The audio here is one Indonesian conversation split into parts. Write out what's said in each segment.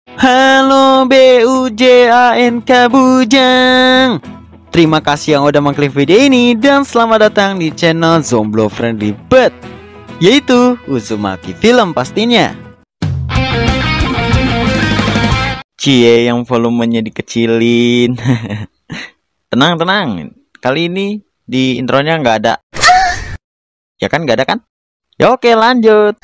Halo BUJANK Bujang. Terima kasih yang udah mengklik video ini dan selamat datang di channel Zomblo Friendly Bird, yaitu Uzumaki Film pastinya. Cie, yang volumenya dikecilin. Tenang, kali ini di intronya nggak ada. Ya kan, nggak ada kan? Ya oke, lanjut.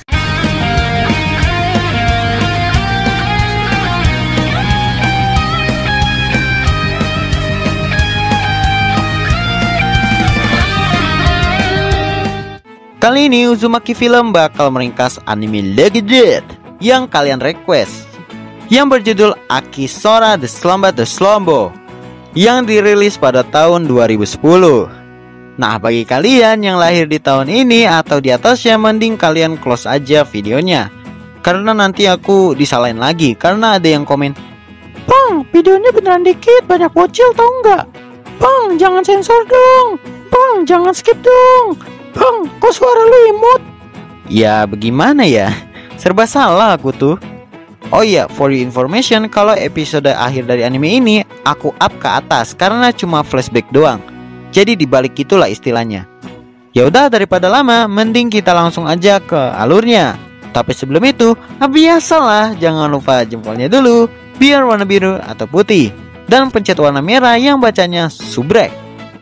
Kali ini Uzumaki Film bakal meringkas anime Legended yang kalian request, yang berjudul Akisora The Slumber the Slumbo, yang dirilis pada tahun 2010. Nah, bagi kalian yang lahir di tahun ini atau di atasnya, mending kalian close aja videonya, karena nanti aku disalahin lagi karena ada yang komen, "Bang, videonya beneran dikit, banyak bocil tau nggak? Bang, jangan sensor dong. Bang, jangan skip dong. Bang, kok suara lu imut?" Ya bagaimana ya, serba salah aku tuh. Oh iya, for your information, kalau episode akhir dari anime ini aku up ke atas karena cuma flashback doang. Jadi dibalik itulah istilahnya. Ya udah, daripada lama, mending kita langsung aja ke alurnya. Tapi sebelum itu, biasalah jangan lupa jempolnya dulu, biar warna biru atau putih, dan pencet warna merah yang bacanya subrek.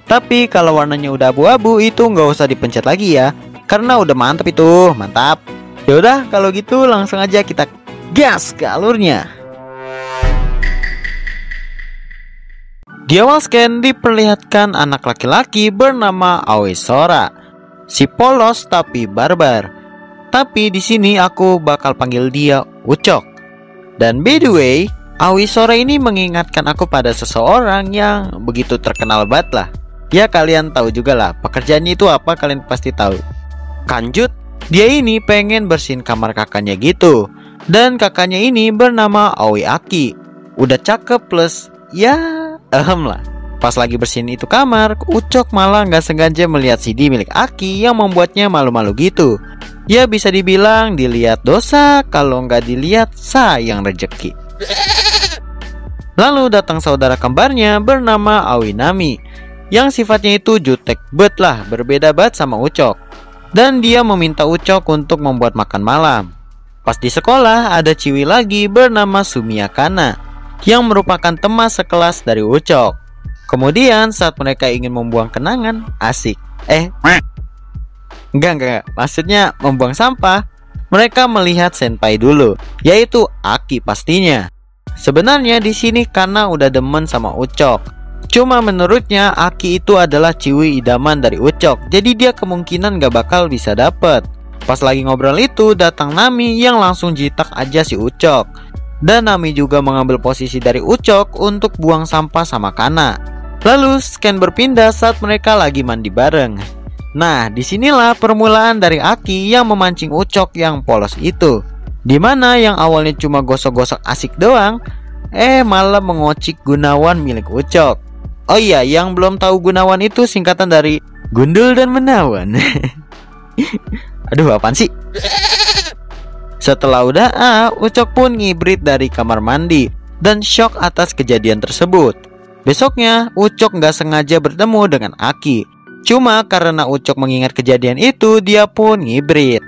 Tapi kalau warnanya udah abu-abu, itu nggak usah dipencet lagi ya, karena udah mantap itu, mantap. Yaudah, kalau gitu langsung aja kita gas ke alurnya. Di awal scan diperlihatkan anak laki-laki bernama Aoisora, si polos tapi barbar. Tapi di sini aku bakal panggil dia Ucok. Dan by the way, Aoisora ini mengingatkan aku pada seseorang yang begitu terkenal banget lah. Ya kalian tahu juga lah, pekerjaannya itu apa, kalian pasti tahu. Kanjut, dia ini pengen bersihin kamar kakaknya gitu. Dan kakaknya ini bernama Aoi Aki. Udah cakep plus ya lah. Pas lagi bersihin itu kamar, Ucok malah nggak sengaja melihat CD milik Aki yang membuatnya malu-malu gitu. Ya bisa dibilang dilihat dosa, kalau nggak dilihat sayang rejeki. Lalu datang saudara kembarnya bernama Aoinami, yang sifatnya itu jutek bet lah, berbeda banget sama Ucok. Dan dia meminta Ucok untuk membuat makan malam. Pas di sekolah ada ciwi lagi bernama Sumiakana, yang merupakan teman sekelas dari Ucok. Kemudian saat mereka ingin membuang kenangan, asik. Enggak, maksudnya membuang sampah, mereka melihat senpai dulu, yaitu Aki pastinya. Sebenarnya di sini karena udah demen sama Ucok. Cuma menurutnya Aki itu adalah ciwi idaman dari Ucok, jadi dia kemungkinan gak bakal bisa dapet. Pas lagi ngobrol itu datang Nami yang langsung jitak aja si Ucok. Dan Nami juga mengambil posisi dari Ucok untuk buang sampah sama Kana. Lalu scan berpindah saat mereka lagi mandi bareng. Nah, disinilah permulaan dari Aki yang memancing Ucok yang polos itu. Dimana yang awalnya cuma gosok-gosok asik doang, malah mengocik Gunawan milik Ucok. Oh iya, yang belum tahu Gunawan itu singkatan dari Gundul dan Menawan. Aduh, apaan sih? Setelah udah Ucok pun ngibrit dari kamar mandi dan shock atas kejadian tersebut. Besoknya Ucok nggak sengaja bertemu dengan Aki. Cuma karena Ucok mengingat kejadian itu, dia pun ngibrit.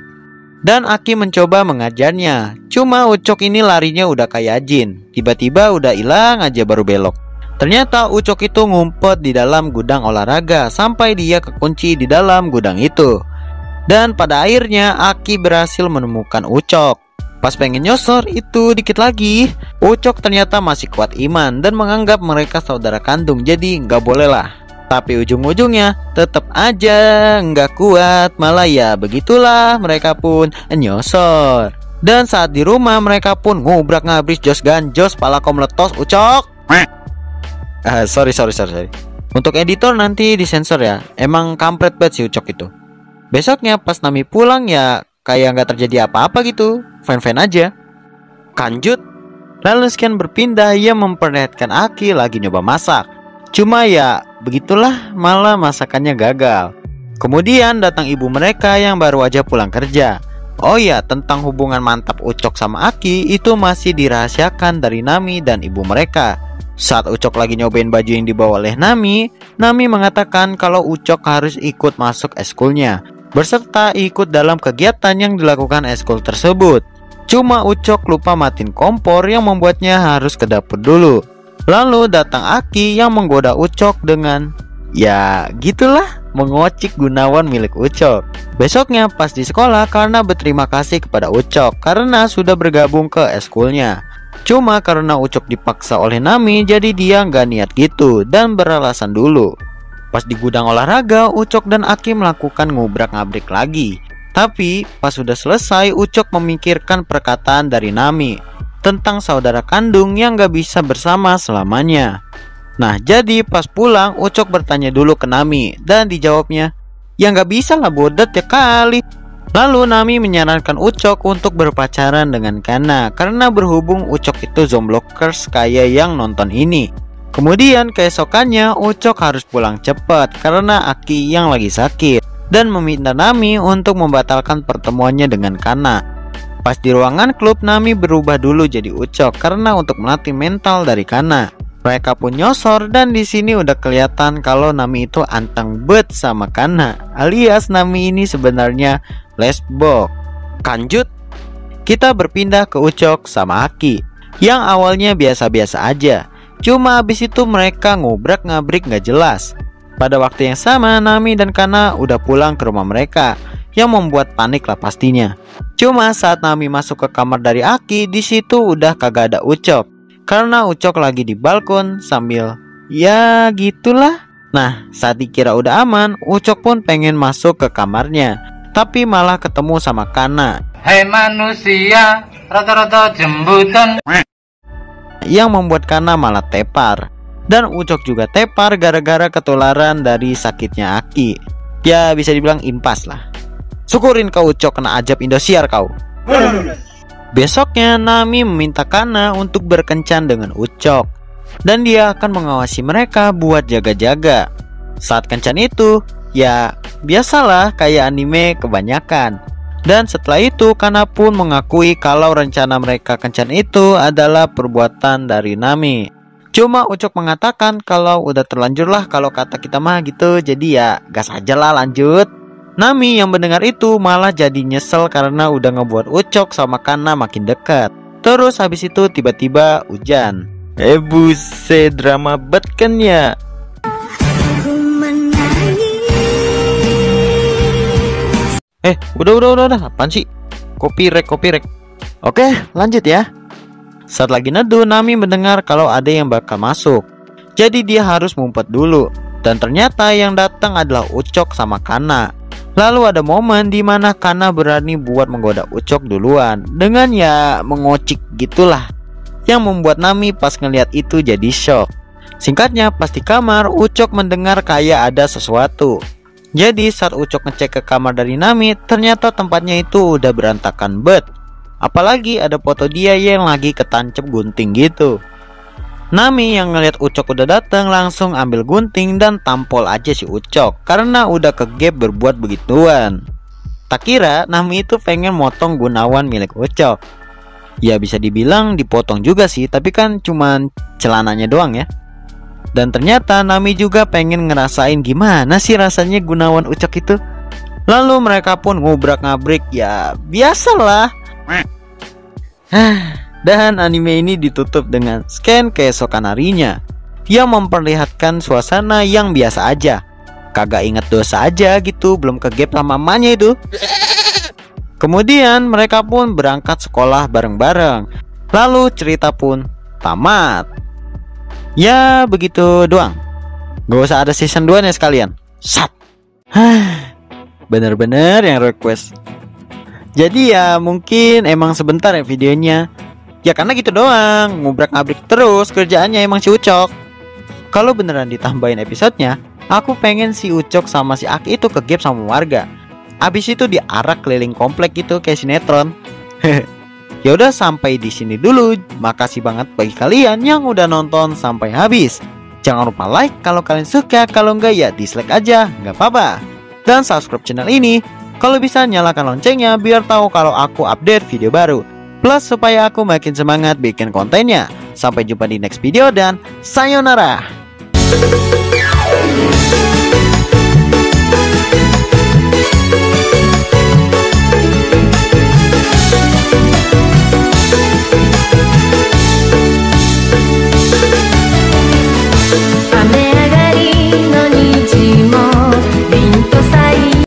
Dan Aki mencoba mengajarnya. Cuma Ucok ini larinya udah kayak jin, tiba-tiba udah hilang aja baru belok. Ternyata Ucok itu ngumpet di dalam gudang olahraga sampai dia kekunci di dalam gudang itu. Dan pada akhirnya Aki berhasil menemukan Ucok. Pas pengen nyosor itu dikit lagi, Ucok ternyata masih kuat iman dan menganggap mereka saudara kandung, jadi nggak boleh lah. Tapi ujung-ujungnya tetap aja nggak kuat, malah ya begitulah mereka pun nyosor. Dan saat di rumah mereka pun ngubrak-ngabris jos ganjos, pala kau meletos Ucok. Sorry. Untuk editor nanti disensor ya. Emang kampret banget si Ucok itu. Besoknya pas Nami pulang ya kayak nggak terjadi apa-apa gitu, fine-fine aja. Kanjut. Lalu scan berpindah, ia memperlihatkan Aki lagi nyoba masak. Cuma ya begitulah, malah masakannya gagal. Kemudian datang ibu mereka yang baru aja pulang kerja. Oh iya, tentang hubungan mantap Ucok sama Aki itu masih dirahasiakan dari Nami dan ibu mereka. Saat Ucok lagi nyobain baju yang dibawa oleh Nami, Nami mengatakan kalau Ucok harus ikut masuk eskulnya, berserta ikut dalam kegiatan yang dilakukan eskul tersebut. Cuma Ucok lupa matiin kompor yang membuatnya harus ke dapur dulu. Lalu datang Aki yang menggoda Ucok dengan, ya gitulah, mengocik Gunawan milik Ucok. Besoknya pas di sekolah, karena berterima kasih kepada Ucok karena sudah bergabung ke eskulnya. Cuma karena Ucok dipaksa oleh Nami, jadi dia nggak niat gitu dan beralasan dulu. Pas di gudang olahraga, Ucok dan Aki melakukan ngubrak-ngabrik lagi. Tapi pas sudah selesai, Ucok memikirkan perkataan dari Nami tentang saudara kandung yang gak bisa bersama selamanya. Nah, jadi pas pulang Ucok bertanya dulu ke Nami dan dijawabnya, ya gak bisa lah, bodet ya kali. Lalu Nami menyarankan Ucok untuk berpacaran dengan Kana karena berhubung Ucok itu zomblokers kayak yang nonton ini. Kemudian keesokannya Ucok harus pulang cepat karena Aki yang lagi sakit dan meminta Nami untuk membatalkan pertemuannya dengan Kana. Pas di ruangan klub, Nami berubah dulu jadi Ucok karena untuk melatih mental dari Kana. Mereka pun nyosor dan di sini udah kelihatan kalau Nami itu anteng bet sama Kana, alias Nami ini sebenarnya lesbok. Lanjut, kita berpindah ke Ucok sama Aki yang awalnya biasa-biasa aja. Cuma abis itu mereka ngobrak-ngabrik gak jelas. Pada waktu yang sama, Nami dan Kana udah pulang ke rumah mereka, yang membuat panik lah pastinya. Cuma saat Nami masuk ke kamar dari Aki, di situ udah kagak ada Ucok karena Ucok lagi di balkon sambil ya gitulah. Nah, saat dikira udah aman, Ucok pun pengen masuk ke kamarnya, tapi malah ketemu sama Kana. Hai manusia, rata-rata jembutan, yang membuat Kana malah tepar. Dan Ucok juga tepar gara-gara ketularan dari sakitnya Aki. Ya bisa dibilang impas lah. Syukurin kau Ucok kena ajab Indosiar kau. Besoknya Nami meminta Kana untuk berkencan dengan Ucok dan dia akan mengawasi mereka buat jaga-jaga. Saat kencan itu, ya biasalah kayak anime kebanyakan. Dan setelah itu Kana pun mengakui kalau rencana mereka kencan itu adalah perbuatan dari Nami. Cuma Ucok mengatakan kalau udah terlanjur lah kalau kata kita mah gitu, jadi ya gas aja lah lanjut. Nami yang mendengar itu malah jadi nyesel karena udah ngebuat Ucok sama Kana makin dekat. Terus habis itu tiba-tiba hujan. Buset, drama bet kan ya. Udah, apaan sih? Copyright. Oke, lanjut ya. Saat lagi neduh, Nami mendengar kalau ada yang bakal masuk. Jadi dia harus ngumpet dulu. Dan ternyata yang datang adalah Ucok sama Kana. Lalu ada momen di mana Kana berani buat menggoda Ucok duluan dengan ya mengocik gitulah, yang membuat Nami pas ngeliat itu jadi shock. Singkatnya, pas di kamar Ucok mendengar kayak ada sesuatu. Jadi saat Ucok ngecek ke kamar dari Nami, ternyata tempatnya itu udah berantakan bet. Apalagi ada foto dia yang lagi ketancep gunting gitu. Nami yang ngeliat Ucok udah datang langsung ambil gunting dan tampol aja si Ucok karena udah kegep berbuat begituan. Tak kira Nami itu pengen motong Gunawan milik Ucok. Ya bisa dibilang dipotong juga sih, tapi kan cuman celananya doang ya. Dan ternyata Nami juga pengen ngerasain gimana sih rasanya Gunawan Ucok itu. Lalu mereka pun ngubrak-ngabrik, ya biasalah. Dan anime ini ditutup dengan scan keesokan harinya yang memperlihatkan suasana yang biasa aja. Kagak inget dosa aja gitu, belum kegep sama mamanya itu. Kemudian mereka pun berangkat sekolah bareng-bareng. Lalu cerita pun tamat. Ya begitu doang. Gak usah ada season 2 nya sekalian. Sat. Bener-bener yang request. Jadi ya mungkin emang sebentar ya videonya. Ya karena gitu doang, ngubrak-ngabrik terus kerjaannya emang si Ucok. Kalau beneran ditambahin episodenya, aku pengen si Ucok sama si Aki itu kegep sama warga. Abis itu diarak keliling komplek gitu kayak sinetron. Ya udah sampai di sini dulu. Makasih banget bagi kalian yang udah nonton sampai habis. Jangan lupa like kalau kalian suka, kalau enggak ya dislike aja, nggak apa-apa. Dan subscribe channel ini Kalau bisa nyalakan loncengnya biar tahu kalau aku update video baru. Plus supaya aku makin semangat bikin kontennya. Sampai jumpa di next video dan sayonara.